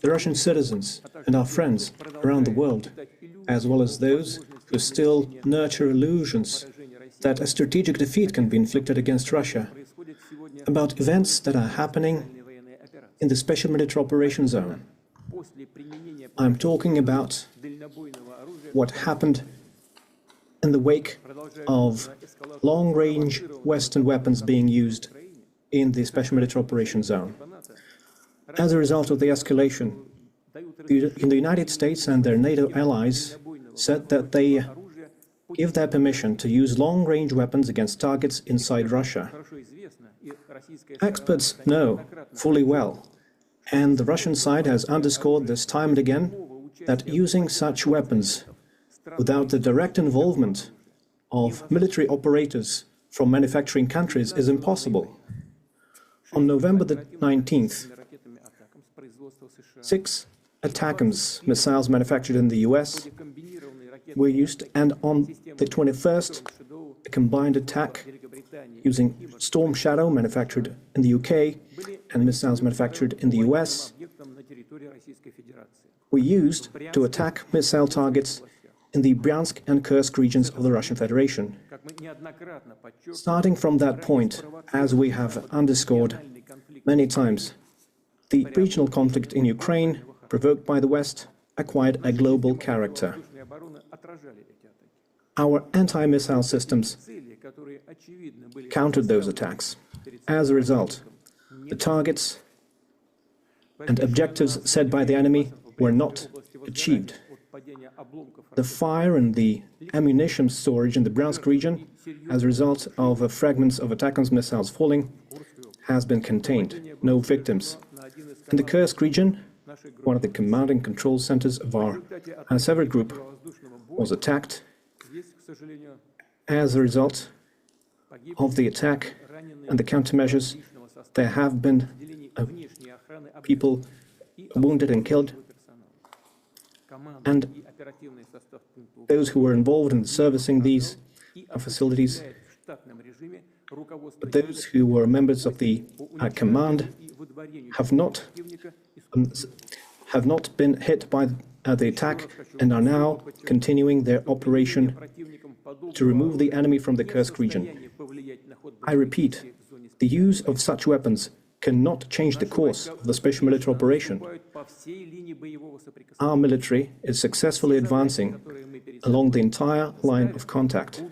the Russian citizens and our friends around the world, as well as those who still nurture illusions that a strategic defeat can be inflicted against Russia, about events that are happening in the Special Military Operations Zone. I'm talking about what happened in the wake of long-range Western weapons being used in the Special Military Operations Zone. As a result of the escalation, the United States and their NATO allies said that they give their permission to use long-range weapons against targets inside Russia. Experts know fully well, and the Russian side has underscored this time and again, that using such weapons without the direct involvement of military operators from manufacturing countries is impossible. On November the 19th, 6 ATACMS missiles manufactured in the US were used, and on the 21st, a combined attack using Storm Shadow manufactured in the UK and missiles manufactured in the US were used to attack missile targets in the Bryansk and Kursk regions of the Russian Federation. Starting from that point, as we have underscored many times, the regional conflict in Ukraine, provoked by the West, acquired a global character. Our anti-missile systems countered those attacks. As a result, the targets and objectives set by the enemy were not achieved. The fire and the ammunition storage in the Bryansk region, as a result of fragments of ATACMS missiles falling, has been contained. No victims. In the Kursk region, one of the command and control centers of our Sever group was attacked. As a result of the attack and the countermeasures, there have been people wounded and killed, and those who were involved in servicing these facilities, but those who were members of the command have not been hit by the attack and are now continuing their operation to remove the enemy from the Kursk region. I repeat, the use of such weapons cannot change the course of the special military operation. Our military is successfully advancing along the entire line of contact,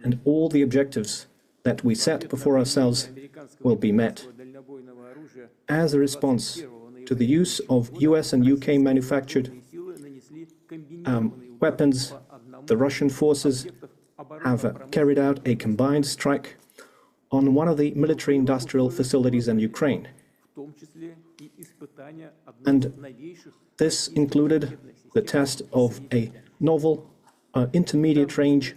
and all the objectives that we set before ourselves will be met. As a response to the use of US and UK manufactured weapons, the Russian forces have carried out a combined strike on one of the military-industrial facilities in Ukraine. And this included the test of a novel intermediate-range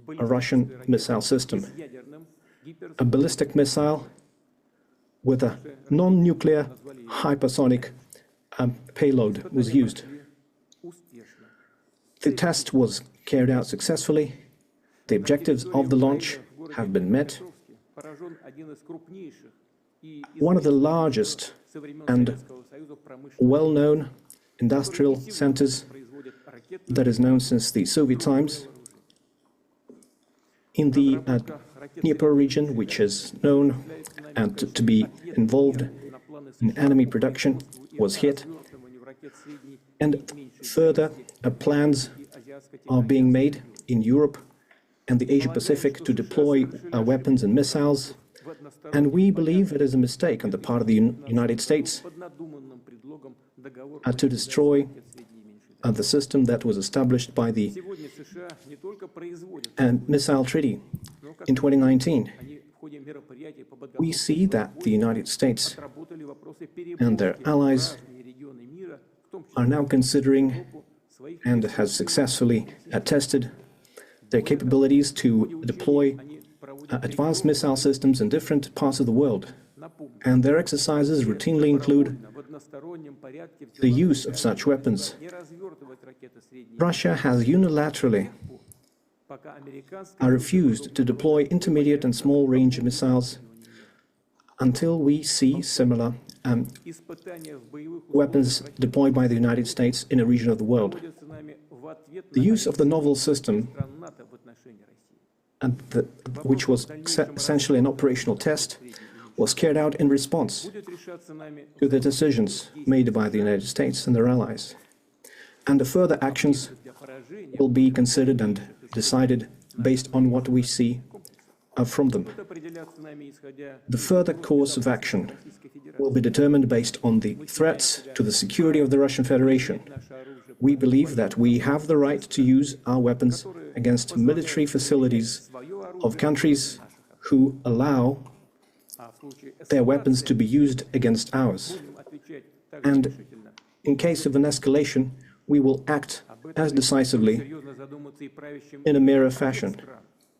Russian missile system. A ballistic missile with a non-nuclear hypersonic payload was used. The test was carried out successfully. The objectives of the launch have been met. One of the largest and well-known industrial centers that is known since the Soviet times in the Dnieper region, which is known and to be involved in enemy production, was hit. And further plans are being made in Europe and the Asia-Pacific to deploy weapons and missiles. And we believe it is a mistake on the part of the United States to destroy the system that was established by the Missile Treaty in 2019. We see that the United States and their allies are now considering and has successfully tested their capabilities to deploy advanced missile systems in different parts of the world. And their exercises routinely include the use of such weapons. Russia has unilaterally refused to deploy intermediate and small-range missiles until we see similar weapons deployed by the United States in a region of the world. The use of the novel system, which was essentially an operational test, was carried out in response to the decisions made by the United States and their allies. And the further actions will be considered and decided based on what we see from them. The further course of action will be determined based on the threats to the security of the Russian Federation. We believe that we have the right to use our weapons against military facilities of countries who allow their weapons to be used against ours. And in case of an escalation, we will act as decisively in a mirror fashion.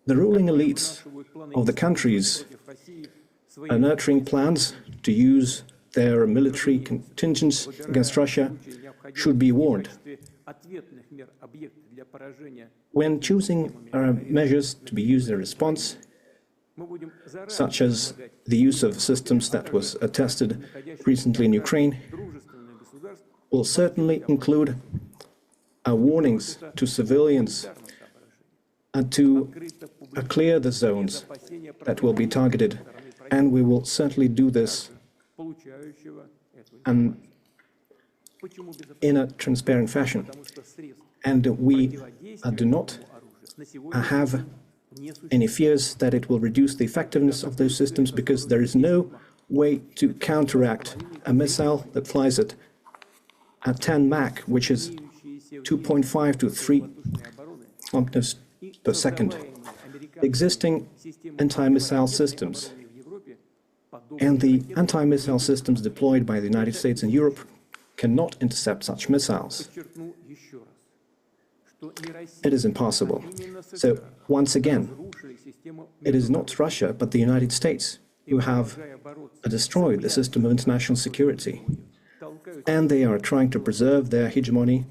The ruling elites of the countries are nurturing plans to use their military contingents against Russia should be warned. When choosing measures to be used in response, such as the use of systems that was tested recently in Ukraine, will certainly include warnings to civilians to clear the zones that will be targeted, and we will certainly do this in a transparent fashion. And we do not have any fears that it will reduce the effectiveness of those systems, because there is no way to counteract a missile that flies at 10 Mach, which is 2.5 to 3 kilometers per second. Existing anti-missile systems and the anti-missile systems deployed by the United States and Europe cannot intercept such missiles. It is impossible. So, once again, it is not Russia, but the United States who have destroyed the system of international security. And they are trying to preserve their hegemony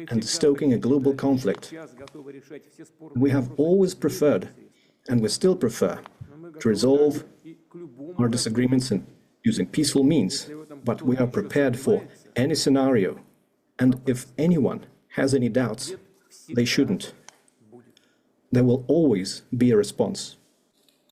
and stoking a global conflict. We have always preferred, and we still prefer, to resolve our disagreements using peaceful means, but we are prepared for any scenario, and if anyone has any doubts, they shouldn't. There will always be a response.